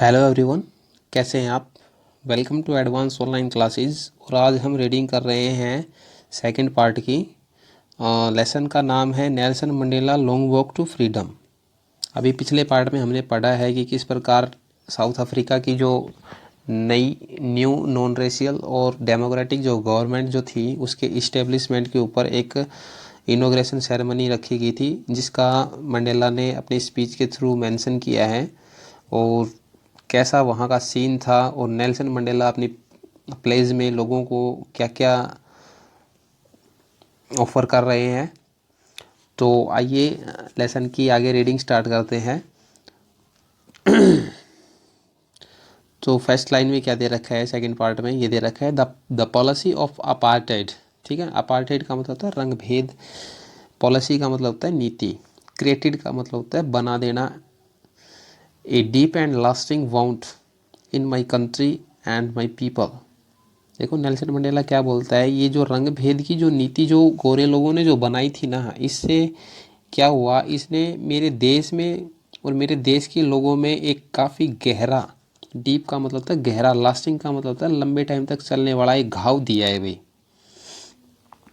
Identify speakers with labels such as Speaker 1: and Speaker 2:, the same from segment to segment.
Speaker 1: Hello everyone, कैसे हैं आप। Welcome to advance online classes. और आज हम रीडिंग कर रहे हैं सेकंड पार्ट की। लेसन का नाम है Nelson Mandela long walk to freedom. अभी पिछले पार्ट में हमने पढ़ा है कि किस प्रकार साउथ अफ्रीका की जो नई न्यू नॉन रेशियल और डेमोक्रेटिक जो गवर्नमेंट जो थी उसके इस्टेब्लिशमेंट के ऊपर एक इनॉग्रेशन सेरेमनी रखी गई थी, जिसका मंडेला ने अपनी स्पीच के थ्रू मेंशन किया है। और कैसा वहाँ का सीन था और नेल्सन मंडेला अपनी प्लेज में लोगों को क्या क्या ऑफर कर रहे हैं। तो आइए लेसन की आगे रीडिंग स्टार्ट करते हैं। तो फर्स्ट लाइन में क्या दे रखा है, सेकंड पार्ट में ये दे रखा है द पॉलिसी ऑफ अपार्टाइड। ठीक है, अपार्टाइड का मतलब होता है रंग भेद, पॉलिसी का मतलब होता है नीति, क्रिएटेड का मतलब होता है बना देना, a deep and lasting wound in my country and my people. देखो नेल्सन मंडेला क्या बोलता है, ये जो रंग भेद की जो नीति जो गोरे लोगों ने जो बनाई थी ना, इससे क्या हुआ, इसने मेरे देश में और मेरे देश के लोगों में एक काफ़ी गहरा, डीप का मतलब होता है गहरा, लास्टिंग का मतलब होता है लंबे टाइम तक चलने वाला एक घाव दिया है भाई।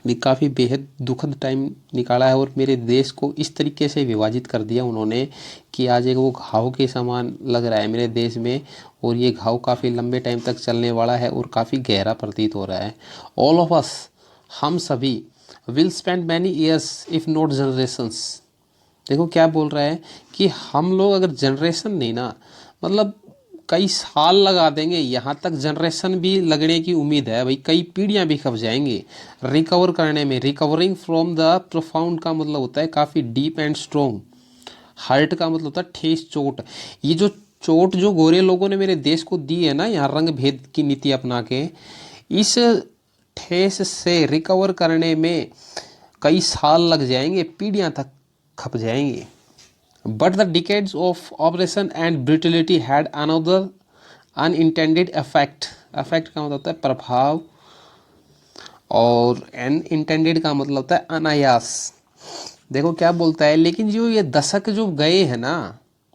Speaker 1: भी काफ़ी बेहद दुखद टाइम निकाला है और मेरे देश को इस तरीके से विभाजित कर दिया उन्होंने कि आज एक वो घाव के समान लग रहा है मेरे देश में। और ये घाव काफ़ी लंबे टाइम तक चलने वाला है और काफ़ी गहरा प्रतीत हो रहा है। ऑल ऑफ अस, हम सभी, will spend many years if not generations. देखो क्या बोल रहा है कि हम लोग अगर जनरेशन नहीं ना, मतलब कई साल लगा देंगे, यहाँ तक जनरेशन भी लगने की उम्मीद है भाई, कई पीढ़ियां भी खप जाएंगे रिकवर करने में। रिकवरिंग फ्रॉम द प्रोफाउंड का मतलब होता है काफ़ी डीप एंड स्ट्रोंग। हर्ट का मतलब होता है ठेस, चोट। ये जो चोट जो गोरे लोगों ने मेरे देश को दी है ना, यहाँ रंग भेद की नीति अपना के, इस ठेस से रिकवर करने में कई साल लग जाएंगे, पीढ़ियां तक खप जाएंगे। But the decades of oppression and brutality had another unintended effect. Effect का मतलब होता है प्रभाव, और अनइंटेंडेड का मतलब होता है अनायास। देखो क्या बोलता है, लेकिन जो ये दशक जो गए हैं ना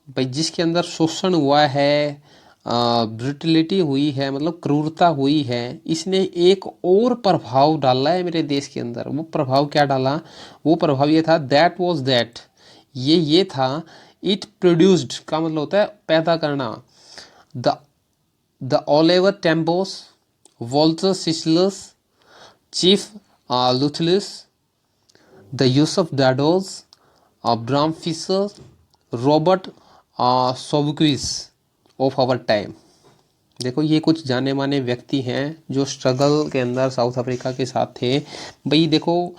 Speaker 1: भाई, जिसके अंदर शोषण हुआ है, ब्रुटलिटी हुई है, मतलब क्रूरता हुई है, इसने एक और प्रभाव डाला है मेरे देश के अंदर। वो प्रभाव क्या डाला, वो प्रभाव ये था, दैट वॉज दैट, ये था, इट प्रोड्यूस्ड का मतलब होता है पैदा करना, the the Oliver Tambos, Walter Sisulus, Chief Luthulis, the Yusuf Dadoos, Bram Fischer, Robert Sobukwes of our time. देखो ये कुछ जाने माने व्यक्ति हैं जो स्ट्रगल के अंदर साउथ अफ्रीका के साथ थे भाई। देखो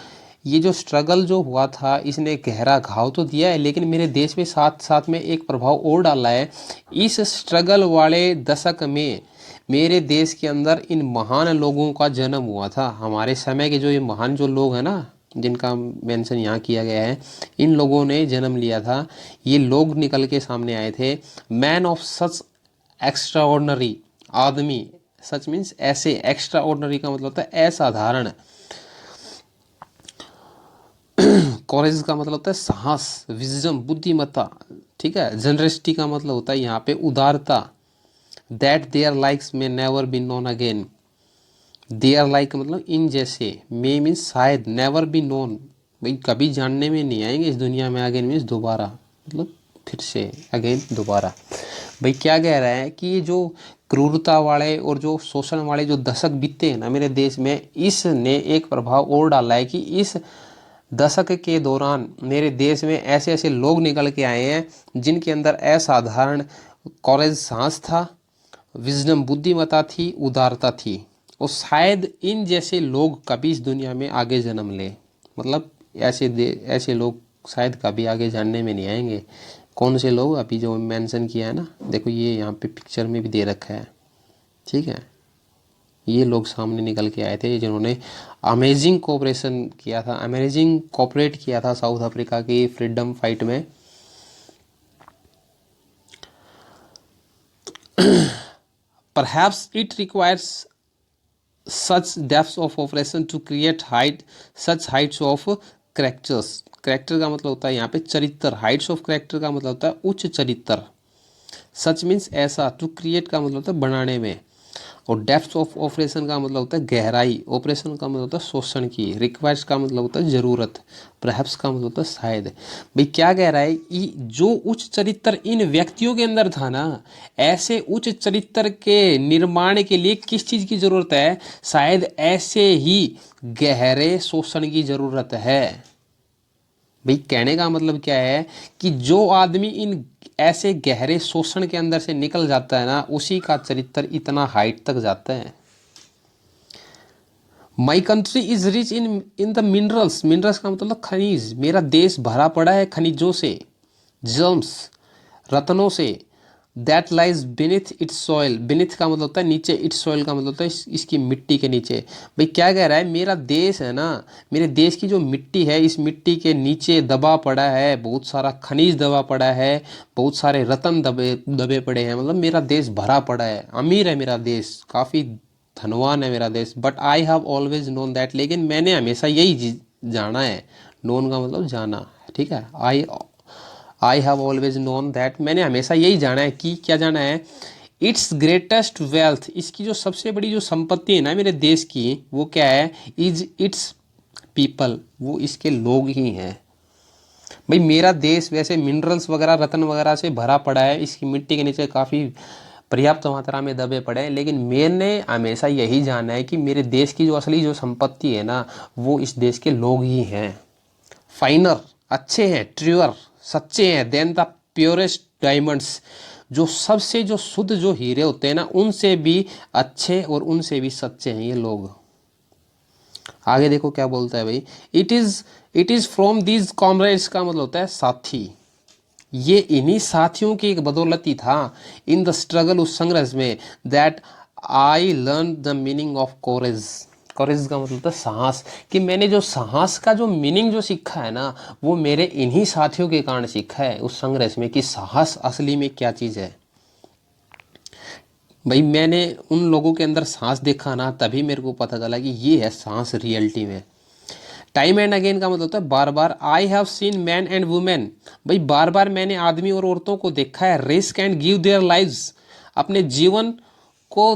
Speaker 1: ये जो स्ट्रगल जो हुआ था, इसने गहरा घाव तो दिया है, लेकिन मेरे देश में साथ साथ में एक प्रभाव और डाला है। इस स्ट्रगल वाले दशक में मेरे देश के अंदर इन महान लोगों का जन्म हुआ था। हमारे समय के जो ये महान जो लोग हैं ना, जिनका मेंशन यहाँ किया गया है, इन लोगों ने जन्म लिया था। ये लोग निकल के सामने आए थे, man of such extra ordinary, आदमी, सच मीन्स ऐसे, एक्स्ट्रा ऑर्डनरी का मतलब होता है असाधारण, कॉरेज का मतलब होता है साहस, विजडम बुद्धिमत्ता, ठीक है। जनरसिटी का मतलब होता है यहाँ पे उदारता, that there likes may never be known again. There like मतलब इन जैसे, मे मीन्स शायद, नेवर बी नोन भाई कभी जानने में नहीं आएंगे इस दुनिया में, अगेन मीन्स दोबारा, मतलब फिर से, अगेन दोबारा। भाई क्या कह रहा है कि ये जो क्रूरता वाले और जो शोषण वाले जो दशक बीते हैं ना मेरे देश में, इसने एक प्रभाव और डाला है कि इस दशक के दौरान मेरे देश में ऐसे ऐसे लोग निकल के आए हैं जिनके अंदर असाधारण कॉरेज, साहस था, विजडम बुद्धिमत्ता थी, उदारता थी, और शायद इन जैसे लोग कभी इस दुनिया में आगे जन्म ले। मतलब ऐसे लोग शायद कभी आगे जानने में नहीं आएंगे। कौन से लोग, अभी जो मेंशन किया है ना, देखो ये यहाँ पे पिक्चर में भी दे रखा है, ठीक है। ये लोग सामने निकल के आए थे जिन्होंने अमेजिंग कोऑपरेशन किया था, अमेजिंग कोऑपरेट किया था साउथ अफ्रीका की फ्रीडम फाइट में। Perhaps it requires such depths of operation to create such heights of characters। Character का मतलब होता है यहाँ पे चरित्र, हाइट्स ऑफ करेक्टर का मतलब होता है उच्च चरित्र, सच मीन्स ऐसा, टू क्रिएट का मतलब होता है बनाने में, और डेप्थ ऑफ ऑपरेशन का मतलब होता है गहराई, ऑपरेशन का मतलब होता है शोषण की, रिक्वायर्स का मतलब होता है जरूरत, परहैप्स का मतलब होता है शायद। भाई क्या कह रहा है कि जो उच्च चरित्र इन व्यक्तियों के अंदर था ना, ऐसे उच्च चरित्र के निर्माण के लिए किस चीज़ की जरूरत है, शायद ऐसे ही गहरे शोषण की जरूरत है। भाई कहने का मतलब क्या है कि जो आदमी इन ऐसे गहरे शोषण के अंदर से निकल जाता है ना, उसी का चरित्र इतना हाइट तक जाता है। My country is rich in the minerals, minerals का मतलब खनिज, मेरा देश भरा पड़ा है खनिजों से, जर्म्स, रत्नों से, that lies beneath it's soil, beneath का मतलब होता है नीचे, इट्स सॉइल का मतलब होता है इसकी मिट्टी के नीचे। भाई क्या कह रहा है, मेरा देश है ना, मेरे देश की जो मिट्टी है, इस मिट्टी के नीचे दबा पड़ा है बहुत सारा खनिज, दबा पड़ा है बहुत सारे रत्न दबे दबे पड़े हैं, मतलब मेरा देश भरा पड़ा है, अमीर है मेरा देश, काफ़ी धनवान है मेरा देश। But I have always known that, लेकिन मैंने हमेशा यही जाना है, नोन का मतलब जाना, ठीक है। I have always known that, मैंने हमेशा यही जाना है कि, क्या जाना है, इट्स ग्रेटेस्ट वेल्थ, इसकी जो सबसे बड़ी जो संपत्ति है ना मेरे देश की, वो क्या है, इज इट्स पीपल, वो इसके लोग ही हैं। भाई मेरा देश वैसे मिनरल्स वगैरह रत्न वगैरह से भरा पड़ा है, इसकी मिट्टी के नीचे काफ़ी पर्याप्त मात्रा में दबे पड़े हैं, लेकिन मैंने हमेशा यही जाना है कि मेरे देश की जो असली जो संपत्ति है ना, वो इस देश के लोग ही हैं। फाइनर, अच्छे हैं, ट्रूअर, सच्चे हैं, देन द प्योरेस्ट डायमंड्स, जो सबसे जो शुद्ध जो हीरे होते हैं ना, उनसे भी अच्छे और उनसे भी सच्चे हैं ये लोग। आगे देखो क्या बोलता है भाई, it is from these comrades का मतलब होता है साथी, ये इन्हीं साथियों की एक बदौलत ही था, इन द स्ट्रगल, उस संघर्ष में, that I learn the meaning of courage, courage का मतलब था साहस, कि मैंने जो साहस का जो मीनिंग जो सीखा है ना, वो मेरे इन्हीं साथियों के कारण सीखा है उस संघर्ष में, कि साहस असली में क्या चीज़ है। भाई मैंने उन लोगों के अंदर सांस देखा ना, तभी मेरे को पता चला कि ये है सांस रियलिटी में। टाइम एंड अगेन का मतलब होता है बार बार, I have seen man and women, भाई बार बार मैंने आदमी और औरतों को देखा है, risk and give their lives, अपने जीवन को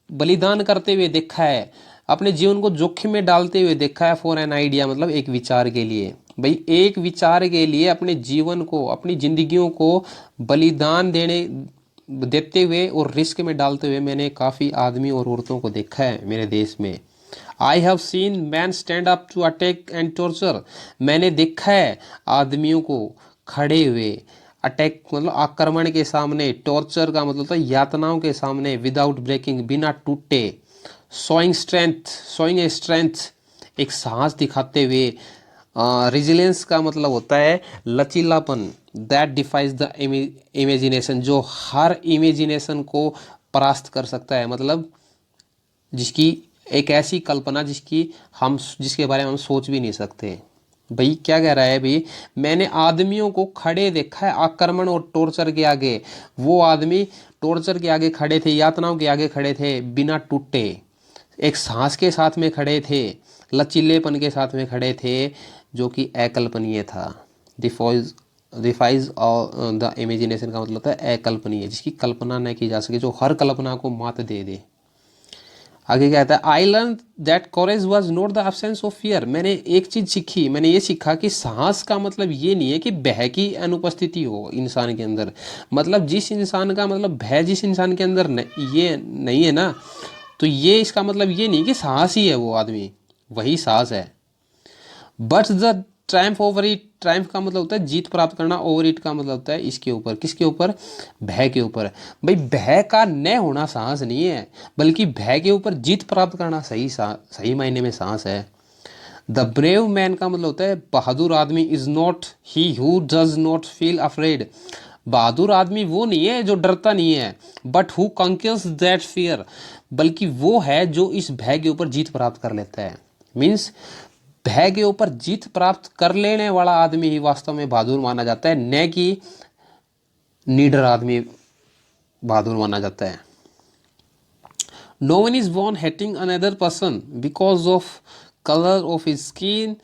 Speaker 1: बलिदान करते हुए देखा है, अपने जीवन को जोखिम में डालते हुए देखा है, फॉर एन आइडिया मतलब एक विचार के लिए। भाई एक विचार के लिए अपने जीवन को, अपनी जिंदगियों को बलिदान देते हुए और रिस्क में डालते हुए मैंने काफ़ी आदमी और औरतों को देखा है मेरे देश में। I have seen man stand up to attack and torture, मैंने देखा है आदमियों को खड़े हुए, अटैक मतलब आक्रमण के सामने, टॉर्चर का मतलब था यातनाओं के सामने, विदाउट ब्रेकिंग, बिना टूटे, शोइंग ए स्ट्रेंथ, एक साहस दिखाते हुए, रिजिलेंस का मतलब होता है लचीलापन, दैट डिफाइज द इमेजिनेशन, जो हर इमेजिनेशन को परास्त कर सकता है, मतलब जिसकी एक ऐसी कल्पना जिसके बारे में हम सोच भी नहीं सकते। भाई क्या कह रहा है, भाई मैंने आदमियों को खड़े देखा है आक्रमण और टॉर्चर के आगे, वो आदमी टॉर्चर के आगे खड़े थे, यातनाओं के आगे खड़े थे, बिना टूटे, एक सांस के साथ में खड़े थे, लचीलेपन के साथ में खड़े थे, जो कि अकल्पनीय था। डिफाइज द इमेजिनेशन का मतलब होता है अकल्पनीय, जिसकी कल्पना न की जा सके, जो हर कल्पना को मात दे दे। आगे क्या आता है, I learn that courage was not the absence of fear, मैंने एक चीज़ सीखी, मैंने ये सीखा कि साहस का मतलब ये नहीं है कि भय की अनुपस्थिति हो इंसान के अंदर, मतलब जिस इंसान का मतलब भय जिस इंसान के अंदर ये नहीं है ना, तो ये इसका मतलब ये नहीं कि साहस ही है वो आदमी, वही साहस है। But the Triumph over it, Triumph का मतलब होता है जीत प्राप्त करना, ओवर इट का मतलब होता है इसके ऊपर, किसके ऊपर, भय के ऊपर। भाई भय का न होना साहस नहीं है, बल्कि भय के ऊपर जीत प्राप्त करना सही मायने में साहस है। द ब्रेव मैन का मतलब होता है बहादुर आदमी, is not he who does not feel afraid, बहादुर आदमी वो नहीं है जो डरता नहीं है, but who conquers that fear, बल्कि वो है जो इस भय के ऊपर जीत प्राप्त कर लेता है। मीन्स भय के ऊपर जीत प्राप्त कर लेने वाला आदमी ही वास्तव में बहादुर माना जाता है, न कि नीडर आदमी बहादुर माना जाता है। No one is born hating another person because of colour of his skin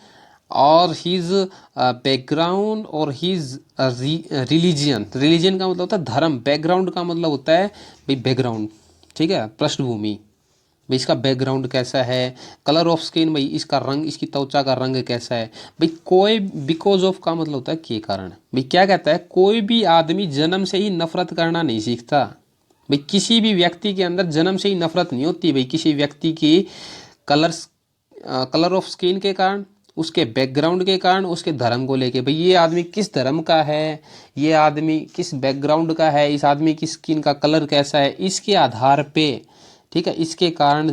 Speaker 1: और हीज बैकग्राउंड और हीज रिलीजन। रिलीजन का मतलब होता है धर्म, बैकग्राउंड का मतलब होता है भाई बैकग्राउंड, ठीक है, पृष्ठभूमि, भाई इसका बैकग्राउंड कैसा है। कलर ऑफ स्किन, भाई इसका रंग, इसकी त्वचा का रंग कैसा है। भाई कोई, बिकॉज ऑफ का मतलब होता है के कारण। भाई क्या कहता है, कोई भी आदमी जन्म से ही नफरत करना नहीं सीखता। भाई किसी भी व्यक्ति के अंदर जन्म से ही नफरत नहीं होती भाई किसी व्यक्ति की कलर्स, कलर ऑफ स्किन के कारण, उसके बैकग्राउंड के कारण, उसके धर्म को लेके, भाई ये आदमी किस धर्म का है, ये आदमी किस बैकग्राउंड का है, इस आदमी की स्किन का कलर कैसा है, इसके आधार पे, ठीक है, इसके कारण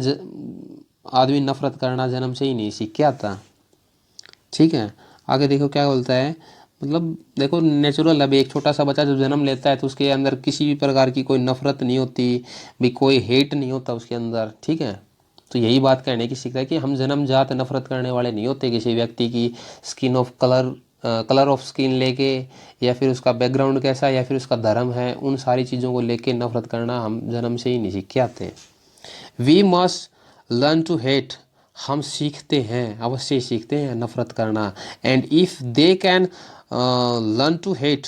Speaker 1: आदमी नफरत करना जन्म से ही नहीं सीख के आता। ठीक है, आगे देखो क्या बोलता है, मतलब देखो नेचुरल, अब एक छोटा सा बच्चा जब जन्म लेता है तो उसके अंदर किसी भी प्रकार की कोई नफरत नहीं होती, भी कोई हेट नहीं होता उसके अंदर। ठीक है, तो यही बात कहने की सीखता है कि हम जन्मजात नफरत करने वाले नहीं होते किसी व्यक्ति की skin of colour, colour of skin लेके, या फिर उसका बैकग्राउंड कैसा है, या फिर उसका धर्म है, उन सारी चीज़ों को लेके नफरत करना हम जन्म से ही नहीं सीख के आते हैं। We must learn to hate, हम सीखते हैं, अवश्य सीखते हैं नफरत करना। And if they can learn to hate,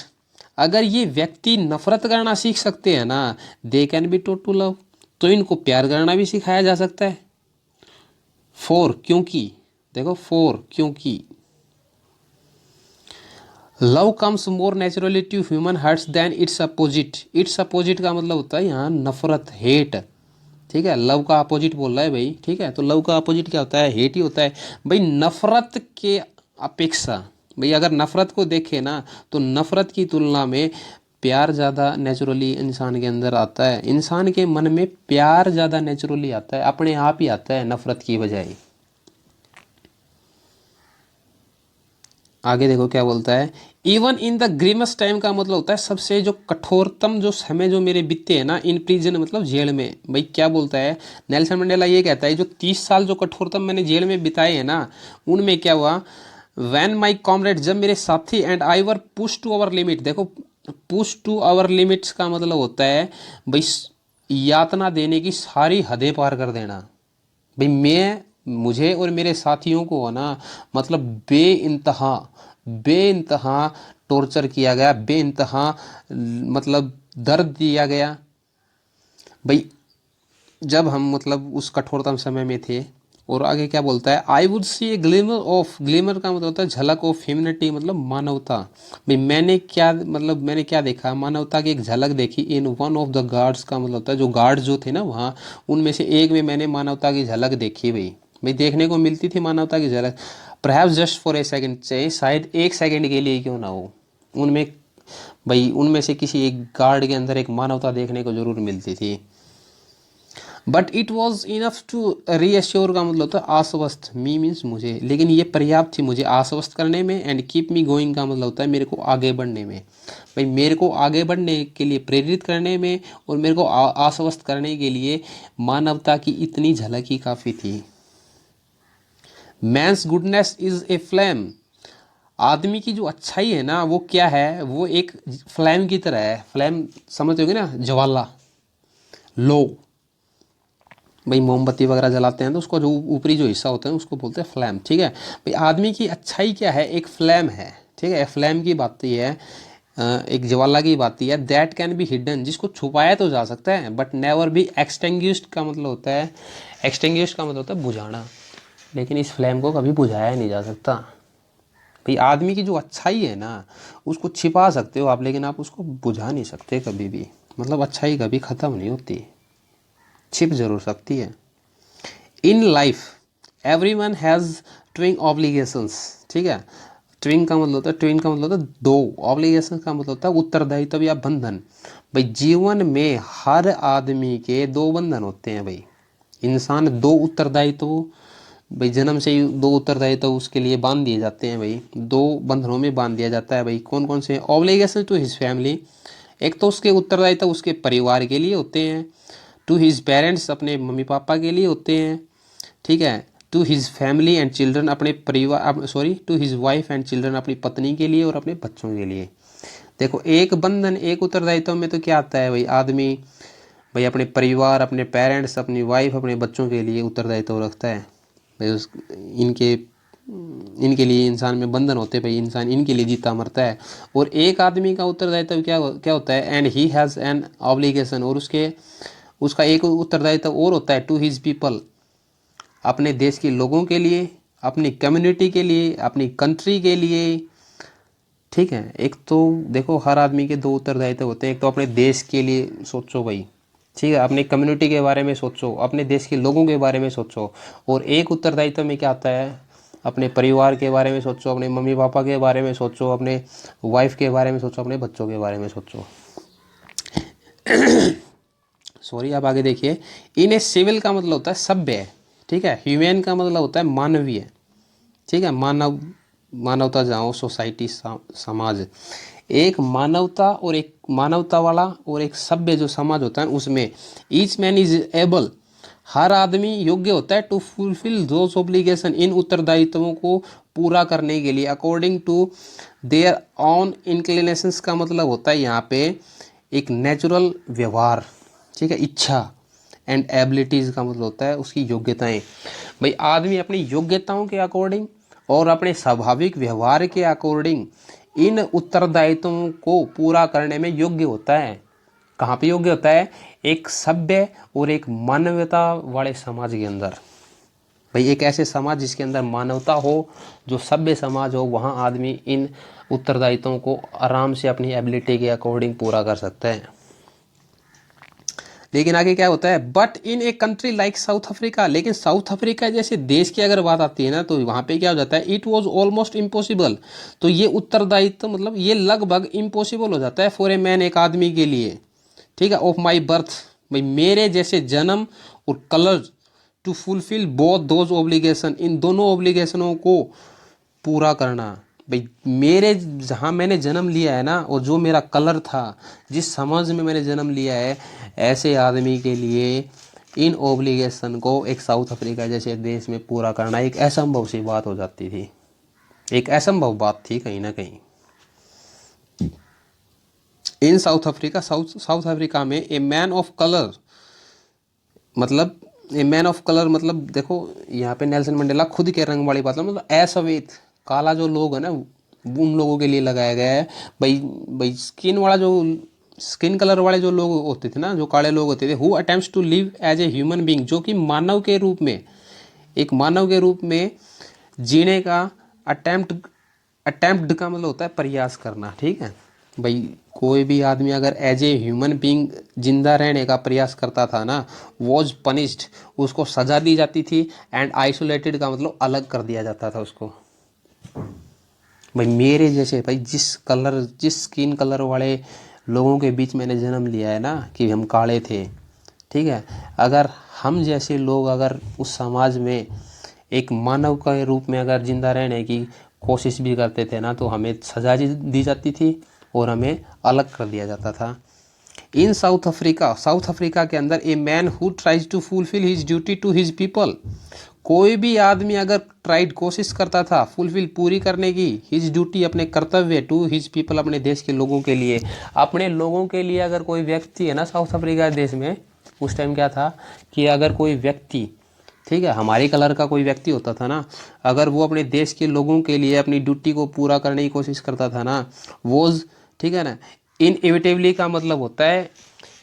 Speaker 1: अगर ये व्यक्ति नफरत करना सीख सकते हैं ना, they can be taught to love, तो इनको प्यार करना भी सिखाया जा सकता है। फोर, क्योंकि, देखो फोर, क्योंकि love comes more naturally to human hearts than its opposite. Its opposite का मतलब होता है यहाँ नफरत, हेट। ठीक है, लव का अपोजिट बोल रहा है भाई। ठीक है, तो लव का अपोजिट क्या होता है, हेट ही होता है भाई। नफरत के अपेक्षा, भाई अगर नफरत को देखे ना, तो नफरत की तुलना में प्यार ज़्यादा नेचुरली इंसान के अंदर आता है। इंसान के मन में प्यार ज़्यादा नेचुरली आता है, अपने आप ही आता है नफरत की बजाय। आगे देखो क्या बोलता है, इवन इन द ग्रीमस टाइम का मतलब होता है सबसे जो कठोरतम जो समय जो मेरे बीते हैं ना, इन प्रिजन मतलब जेल में। भाई क्या बोलता है, नेल्सन मंडेला ये कहता है जो 30 साल जो कठोरतम मैंने जेल में बिताए हैं ना, उनमें क्या हुआ, वैन माई कॉमरेड, जब मेरे साथी and I were push to our limit. देखो पुश टू अवर लिमिट्स का मतलब होता है भाई यातना देने की सारी हदें पार कर देना। भाई मैं, मुझे और मेरे साथियों को है ना, मतलब बे इंतहा टॉर्चर किया गया, बे इंतहा मतलब दर्द दिया गया भाई, जब हम मतलब उस कठोरतम समय में थे। और आगे क्या बोलता है, I would see A glimmer of, glimmer का मतलब होता है झलक ऑफ ह्यूमनिटी, मतलब मानवता। भाई मैंने क्या, मतलब मैंने क्या देखा, मानवता की एक झलक देखी in one of the guards का मतलब होता है जो गार्ड्स जो थे ना वहाँ, उनमें से एक में मैंने मानवता की झलक देखी भाई। भाई देखने को मिलती थी मानवता की झलक, perhaps just for a second, चाहे शायद एक सेकेंड के लिए क्यों ना हो, उनमें, भाई उनमें से किसी एक गार्ड के अंदर एक मानवता देखने को जरूर मिलती थी। But it was enough to reassure का मतलब होता है आश्वस्त, मी मीन्स मुझे, लेकिन ये पर्याप्त थी मुझे आश्वस्त करने में। एंड कीप मी गोइंग का मतलब होता है मेरे को आगे बढ़ने में, भाई मेरे को आगे बढ़ने के लिए प्रेरित करने में, और मेरे को आश्वस्त करने के लिए मानवता की इतनी झलक ही काफ़ी थी। Man's goodness is a flame, आदमी की जो अच्छाई है ना वो क्या है, वो एक फ्लैम की तरह है। फ्लैम समझ होगे ना, ज्वाला, लो, भाई मोमबत्ती वगैरह जलाते हैं तो उसको जो ऊपरी जो हिस्सा होता है उसको बोलते हैं फ्लैम। ठीक है, भाई आदमी की अच्छाई क्या है, एक फ्लैम है। ठीक है, फ्लैम की बात है, एक ज्वाला की बात है, दैट कैन बी हिडन, जिसको छुपाया तो जा सकता है बट नेवर बी एक्सटिंग्विश्ड का मतलब होता है, एक्सटिंग्विश्ड का मतलब होता है बुझाना, लेकिन इस फ्लैम को कभी बुझाया नहीं जा सकता। भाई आदमी की जो अच्छाई है ना उसको छिपा सकते हो आप, लेकिन आप उसको बुझा नहीं सकते कभी भी, मतलब अच्छाई कभी ख़त्म नहीं होती, छिप जरूर सकती है। In life every one has twin obligations. ठीक है, ट्विंग का मतलब होता है, ट्विंग का मतलब होता है दो, ऑब्लिगेशन का मतलब होता है उत्तरदायित्व या बंधन। भाई जीवन में हर आदमी के दो बंधन होते हैं भाई, इंसान दो उत्तरदायित्व, भाई जन्म से ही दो उत्तरदायित्व उसके लिए बांध दिए जाते हैं भाई, दो बंधनों में बांध दिया जाता है भाई। कौन कौन से, ऑब्लिगेशन टू हिज फैमिली, एक तो उसके उत्तरदायित्व उसके परिवार के लिए होते हैं, टू हिज पेरेंट्स अपने मम्मी पापा के लिए होते हैं। ठीक है, to his family and children अपने परिवार, sorry to his wife and children अपनी पत्नी के लिए और अपने बच्चों के लिए। देखो एक बंधन, एक उत्तरदायित्व में तो क्या आता है भाई, आदमी भाई अपने परिवार, अपने पेरेंट्स, अपनी वाइफ, अपने बच्चों के लिए उत्तरदायित्व रखता है भाई, उस इनके इनके लिए इंसान में बंधन होते हैं भाई, इंसान इनके लिए जीता मरता है। और एक आदमी का उत्तरदायित्व क्या क्या होता है, and he has an obligation, और उसका एक उत्तरदायित्व और होता है, टू हिज पीपल, अपने देश के लोगों के लिए, अपनी कम्युनिटी के लिए, अपनी कंट्री के लिए। ठीक है, एक तो देखो हर आदमी के दो उत्तरदायित्व होते हैं, एक तो अपने देश के लिए सोचो भाई, ठीक है, अपनी कम्युनिटी के बारे में सोचो, अपने देश के लोगों के बारे में सोचो। और एक उत्तरदायित्व में क्या आता है, अपने परिवार के बारे में सोचो, अपने मम्मी पापा के बारे में सोचो, अपने वाइफ के बारे में सोचो, अपने बच्चों के बारे में सोचो। सॉरी, आप आगे देखिए। इन ए सिविल का मतलब होता है सभ्य, ठीक है। ह्यूमन का मतलब होता है मानवीय, ठीक है, मानवता जाओ, सोसाइटी, समाज। एक मानवता और एक मानवता वाला और एक सभ्य जो समाज होता है उसमें ईच मैन इज एबल, हर आदमी योग्य होता है, टू फुलफिल दोज ऑब्लिगेशन, इन उत्तरदायित्वों को पूरा करने के लिए, according to their own inclinations का मतलब होता है यहाँ पे एक नेचुरल व्यवहार, ठीक है, इच्छा, एंड एबिलिटीज़ का मतलब होता है उसकी योग्यताएं। भाई आदमी अपनी योग्यताओं के अकॉर्डिंग और अपने स्वाभाविक व्यवहार के अकॉर्डिंग इन उत्तरदायित्वों को पूरा करने में योग्य होता है। कहाँ पे योग्य होता है, एक सभ्य और एक मानवता वाले समाज के अंदर। भाई एक ऐसे समाज जिसके अंदर मानवता हो, जो सभ्य समाज हो, वहाँ आदमी इन उत्तरदायित्वों को आराम से अपनी एबिलिटी के अकॉर्डिंग पूरा कर सकता है। लेकिन आगे क्या होता है, but in a country like south Africa, लेकिन साउथ अफ्रीका जैसे देश की अगर बात आती है ना, तो वहाँ पे क्या हो जाता है, इट वॉज ऑलमोस्ट इम्पॉसिबल, तो ये उत्तरदायित्व मतलब ये लगभग इम्पॉसिबल हो जाता है, फॉर ए मैन, एक आदमी के लिए, ठीक है, ऑफ माई बर्थ, भाई मेरे जैसे जन्म और colour, to fulfil both those obligation, इन दोनों ऑब्लिगेशनों को पूरा करना। भाई मेरे जहाँ मैंने जन्म लिया है ना, और जो मेरा कलर था, जिस समाज में मैंने जन्म लिया है, ऐसे आदमी के लिए इन ओब्लिगेशन को एक साउथ अफ्रीका जैसे देश में पूरा करना एक असंभव सी बात हो जाती थी, एक असंभव बात थी कहीं ना कहीं। इन साउथ अफ्रीका, साउथ अफ्रीका में ए मैन ऑफ कलर, मतलब ए मैन ऑफ कलर मतलब देखो यहाँ पे नेल्सन मंडेला खुद के रंग वाली बात है, मतलब असवेत काला जो लोग है ना, उन लोगों के लिए लगाया गया है। भाई भाई स्किन कलर वाले जो लोग होते थे ना, जो काले लोग होते थे, who attempts to live as a human being, जो कि मानव के रूप में, एक मानव के रूप में जीने का अटेम्प्ट का मतलब होता है प्रयास करना, ठीक है। भाई कोई भी आदमी अगर एज ए ह्यूमन बीइंग जिंदा रहने का प्रयास करता था ना, वॉज पनिश्ड, उसको सजा दी जाती थी, एंड आइसोलेटेड का मतलब अलग कर दिया जाता था उसको। भाई मेरे जैसे, भाई जिस स्किन कलर वाले लोगों के बीच मैंने जन्म लिया है ना, कि हम काले थे, ठीक है, अगर हम जैसे लोग अगर उस समाज में एक मानव के रूप में अगर जिंदा रहने की कोशिश भी करते थे ना, तो हमें सजा दी जाती थी और हमें अलग कर दिया जाता था। इन साउथ अफ्रीका के अंदर a man who tries to fulfil his duty to his people, कोई भी आदमी अगर कोशिश करता था फुलफिल पूरी करने की हिज ड्यूटी, अपने कर्तव्य, टू हिज पीपल, अपने देश के लोगों के लिए, अपने लोगों के लिए अगर कोई व्यक्ति है ना साउथ अफ्रीका देश में, उस टाइम क्या था कि अगर कोई व्यक्ति, ठीक है, हमारे कलर का कोई व्यक्ति होता था ना, अगर वो अपने देश के लोगों के लिए अपनी ड्यूटी को पूरा करने की कोशिश करता था ना, वोज, ठीक है ना, इनएविटेबली का मतलब होता है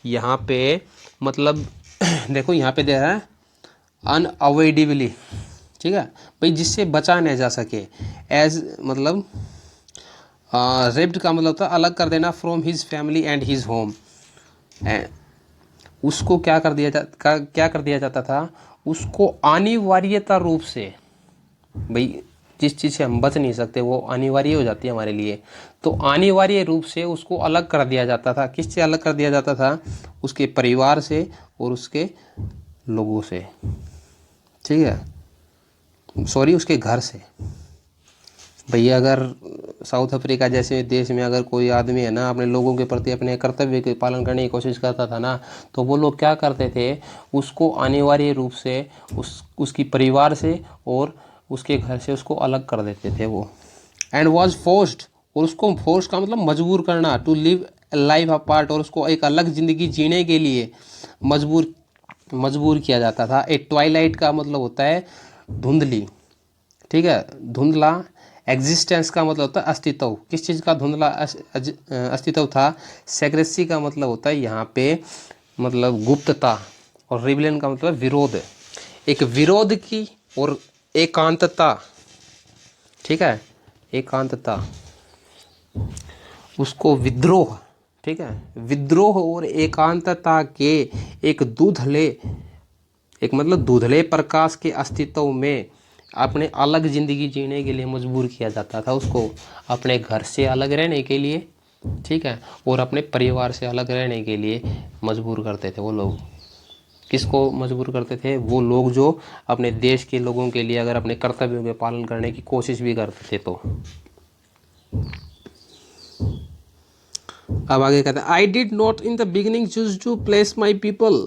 Speaker 1: यहाँ पे, मतलब देखो यहाँ पे दे रहा है अनअवॉइडेबली, ठीक है, भाई जिससे बचा नहीं जा सके, एज मतलब रिप्ड का मतलब होता है अलग कर देना, from his family and his home, उसको क्या कर दिया जाता था, उसको अनिवार्यता रूप से, भाई जिस चीज़ से हम बच नहीं सकते वो अनिवार्य हो जाती है हमारे लिए, तो अनिवार्य रूप से उसको अलग कर दिया जाता था। किससे अलग कर दिया जाता था, उसके परिवार से और उसके लोगों से, ठीक है, सॉरी उसके घर से। भैया अगर साउथ अफ्रीका जैसे देश में अगर कोई आदमी है ना अपने लोगों के प्रति अपने कर्तव्य के पालन करने की कोशिश करता था ना, तो वो लोग क्या करते थे, उसको अनिवार्य रूप से उसकी परिवार से और उसके घर से उसको अलग कर देते थे वो। एंड वॉज फोर्स्ड, और उसको फोर्स का मतलब मजबूर करना, टू लिव लाइफ अपार्ट, और उसको एक अलग ज़िंदगी जीने के लिए मजबूर किया जाता था। ए ट्वाइलाइट का मतलब होता है धुंधली, ठीक है। धुंधला एग्जिस्टेंस का मतलब होता है अस्तित्व, किस चीज़ का धुंधला अस्तित्व था। सेक्रेसी का मतलब होता है यहाँ पे मतलब गुप्तता, और रिबेलियन का मतलब विरोध, एक विरोध की और एकांतता, ठीक है, एकांतता, उसको विद्रोह, ठीक है, विद्रोह और एकांतता के एक दूधले, एक मतलब दूधले प्रकाश के अस्तित्व में अपने अलग जिंदगी जीने के लिए मजबूर किया जाता था उसको, अपने घर से अलग रहने के लिए, ठीक है, और अपने परिवार से अलग रहने के लिए मजबूर करते थे वो लोग। किसको मजबूर करते थे? वो लोग जो अपने देश के लोगों के लिए अगर अपने कर्तव्यों के पालन करने की कोशिश भी करते थे तो। अब आगे कहते हैं I did not in the beginning choose to place my people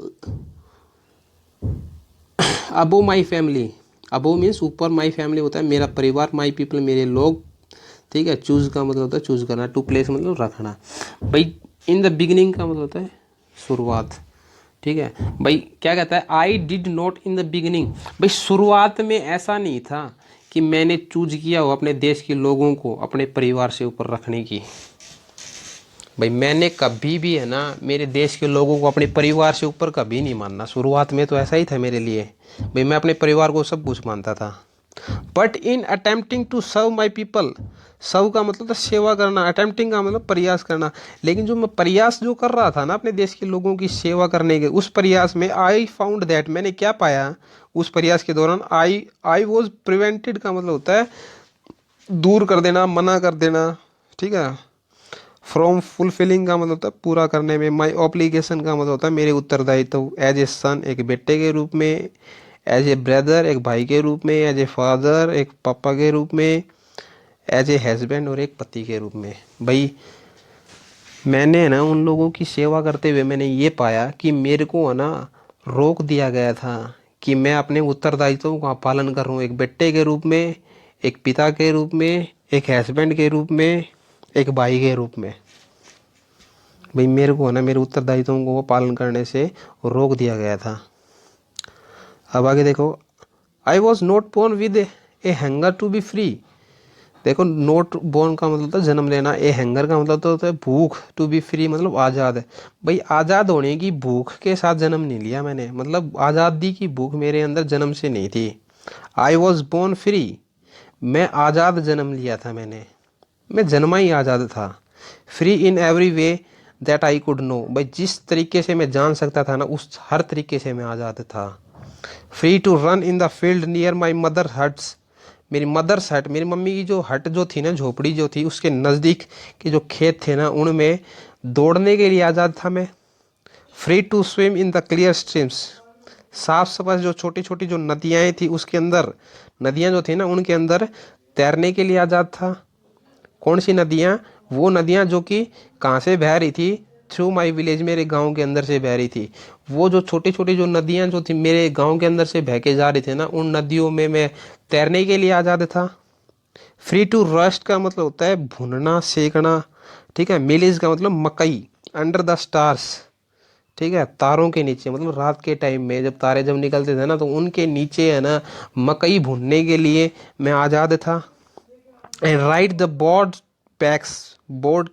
Speaker 1: above my family. Above means ऊपर, माई फैमिली होता है मेरा परिवार, माई पीपल मेरे लोग, ठीक है। चूज का मतलब होता है चूज करना, टू प्लेस मतलब रखना। भाई इन द बिगिनिंग का मतलब होता है शुरुआत, ठीक है। भाई क्या कहता है आई did not in the beginning, भाई शुरुआत में ऐसा नहीं था कि मैंने चूज किया हो अपने देश के लोगों को अपने परिवार से ऊपर रखने की। भाई मैंने कभी भी है ना मेरे देश के लोगों को अपने परिवार से ऊपर कभी नहीं मानना। शुरुआत में तो ऐसा ही था मेरे लिए, भाई मैं अपने परिवार को सब कुछ मानता था। But in attempting to serve my people, serve का मतलब था सेवा करना, अटेम्प्टिंग का मतलब प्रयास करना। लेकिन जो मैं प्रयास जो कर रहा था ना अपने देश के लोगों की सेवा करने के, उस प्रयास में आई फाउंड दैट, मैंने क्या पाया उस प्रयास के दौरान, आई वॉज प्रिवेंटेड का मतलब होता है दूर कर देना, मना कर देना, ठीक है। फ्रॉम फुलफिलिंग का मतलब होता है पूरा करने में। माई ऑब्लिगेशन का मतलब होता है मेरे उत्तरदायित्व, एज ए सन एक बेटे के रूप में, एज ए ब्रदर एक भाई के रूप में, एज ए फादर एक पापा के रूप में, एज ए हस्बैंड और एक पति के रूप में। भाई मैंने ना उन लोगों की सेवा करते हुए मैंने ये पाया कि मेरे को है ना रोक दिया गया था कि मैं अपने उत्तरदायित्वों का पालन कर रहा हूँ, एक बेटे के रूप में, एक पिता के रूप में, एक हस्बैंड के रूप में, एक भाई के रूप में। भाई मेरे को है ना मेरे उत्तरदायित्वों को पालन करने से रोक दिया गया था। अब आगे देखो, I was not born with a hunger to be free. देखो नॉट बोर्न का मतलब होता है जन्म लेना, ए हैंगर का मतलब तो होता है भूख, टू बी फ्री मतलब आज़ाद है। भाई आज़ाद होने की भूख के साथ जन्म नहीं लिया मैंने, मतलब आज़ादी की भूख मेरे अंदर जन्म से नहीं थी। आई वॉज बोर्न फ्री, मैं आज़ाद जन्म लिया था मैंने, मैं जन्मा ही आज़ाद था। Free in every way that I could know, भाई जिस तरीके से मैं जान सकता था ना उस हर तरीके से मैं आज़ाद था। Free to run in the field near my mother huts, मेरी मदर्स हट, मेरी मम्मी की जो हट जो थी ना, झोपड़ी जो थी उसके नज़दीक के जो खेत थे ना उनमें दौड़ने के लिए आज़ाद था मैं। Free to swim in the clear streams, साफ सफाई जो छोटी छोटी जो नदियाँ थी उसके अंदर, नदियाँ जो थी ना उनके अंदर तैरने के लिए आज़ाद था। कौन सी नदियाँ? वो नदियाँ जो कि कहाँ से बह रही थी, थ्रू माई विलेज, मेरे गांव के अंदर से बह रही थी। वो जो छोटी छोटी जो नदियाँ जो थी मेरे गांव के अंदर से बह के जा रही थी ना, उन नदियों में मैं तैरने के लिए आज़ाद था। फ्री टू रोस्ट का मतलब होता है भुनना सेकना, ठीक है। मिलेज का मतलब मकई, अंडर द स्टार्स, ठीक है, तारों के नीचे मतलब रात के टाइम में जब तारे जब निकलते थे ना तो उनके नीचे है ना मकई भुनने के लिए मैं आज़ाद था। And ride the board backs, board,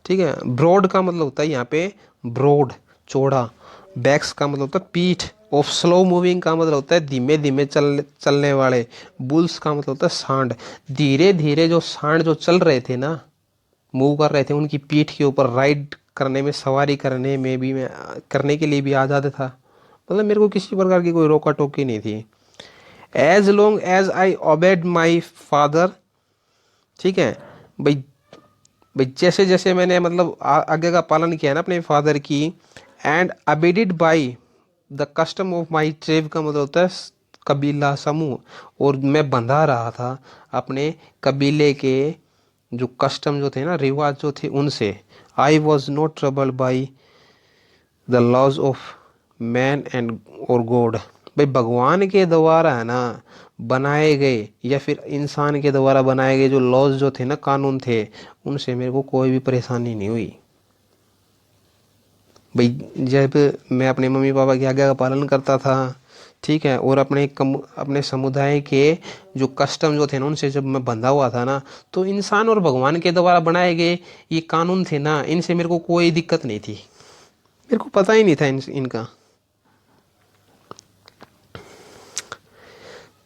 Speaker 1: ठीक है, ब्रॉड का मतलब होता है यहाँ पे ब्रॉड चौड़ा, बैक्स का मतलब होता है पीठ, ऑफ स्लो मूविंग का मतलब होता है धीमे धीमे चलने वाले, बुल्स का मतलब होता है सांड, धीरे धीरे जो सांड जो चल रहे थे ना, मूव कर रहे थे, उनकी पीठ के ऊपर राइड करने में, सवारी करने में भी मैं करने के लिए भी आज़ाद था। मतलब मेरे को किसी प्रकार की कोई रोका टोकी नहीं थी। As long as I obeyed my father, ठीक है। भाई भाई जैसे जैसे मैंने मतलब आज्ञा का पालन किया ना अपने फादर की, and abided by the custom of my tribe का मतलब होता है कबीला समूह, और मैं बंधा रहा था अपने कबीले के जो कस्टम जो थे ना, रिवाज जो थे उनसे। I was not troubled by the laws of man and और गॉड, भाई भगवान के द्वारा है ना बनाए गए या फिर इंसान के द्वारा बनाए गए जो लॉज जो थे ना, कानून थे, उनसे मेरे को कोई भी परेशानी नहीं हुई। भाई जब मैं अपने मम्मी पापा की आज्ञा का पालन करता था, ठीक है। और अपने समुदाय के जो कस्टम जो थे ना, उनसे जब मैं बंधा हुआ था ना, तो इंसान और भगवान के द्वारा बनाए गए ये कानून थे ना, इनसे मेरे को कोई दिक्कत नहीं थी, मेरे को पता ही नहीं था इनका।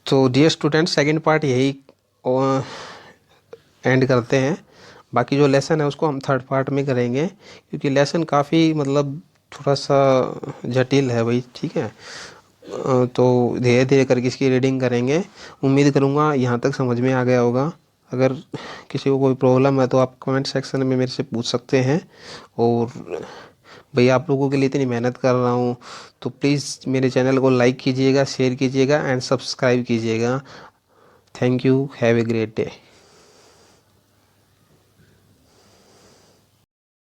Speaker 1: तो डियर स्टूडेंट, सेकंड पार्ट यही एंड करते हैं। बाकी जो लेसन है उसको हम थर्ड पार्ट में करेंगे, क्योंकि लेसन काफ़ी मतलब थोड़ा सा जटिल है भाई, ठीक है। तो धीरे धीरे करके इसकी रीडिंग करेंगे। उम्मीद करूँगा यहाँ तक समझ में आ गया होगा। अगर किसी को कोई प्रॉब्लम है तो आप कमेंट सेक्शन में मेरे से पूछ सकते हैं। और भाई आप लोगों के लिए इतनी मेहनत कर रहा हूँ, तो प्लीज़ मेरे चैनल को लाइक कीजिएगा, शेयर कीजिएगा एंड सब्सक्राइब कीजिएगा। Thank you, have a great day.